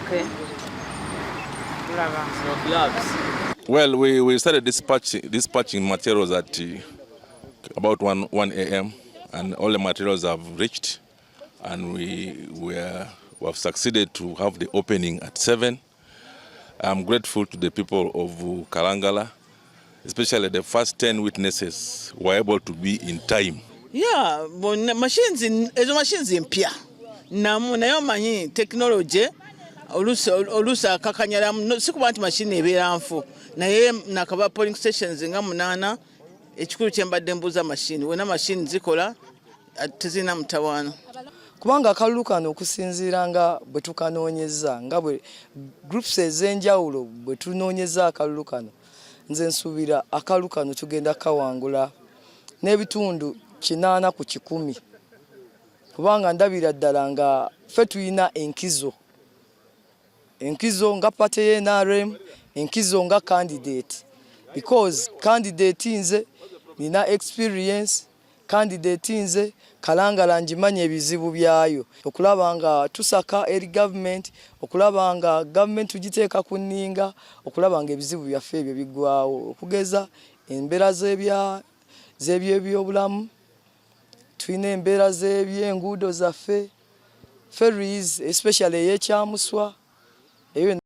Okay. So gloves. Well, we started dispatching materials at about 1 a.m. and all the materials have reached, and we have succeeded to have the opening at 7. I'm grateful to the people of Kalangala, especially the first 10 witnesses were able to be in time. Yeah, machines mpya. Nayo manyi technology olusa kakanyala sikuba nti machine ebeera nfu naye nakaba polling stations nga 8 ekikulu kyembadde mbuuza machine wena machine zikola tezina mutawaana kubanga akalulu kano okusinziira nga bwe tukanoonyeza nga bwe groups ez'enjawulo bwe tunoonyeza akalulu kano nze nsuubira akalulu kano tugenda kawangula n'ebitundu 8 ku 100 kubanga ndabira ddala nga ffe tulina enkizo nga party ye NRM enkizo nga candidate because candidate nze nina experience candidate nze Kalangala njimanye ebizibu byayo okulaba nga tusaka eri government okulaba nga government tugiteeka ku nninga okulaba nga ebizibu byaffe ebyo biggwawo okugeza embeera z'ebyobulamu tulina embeera z'ebyenguudo zaffe ferries especially ey'ekyamuswa eyo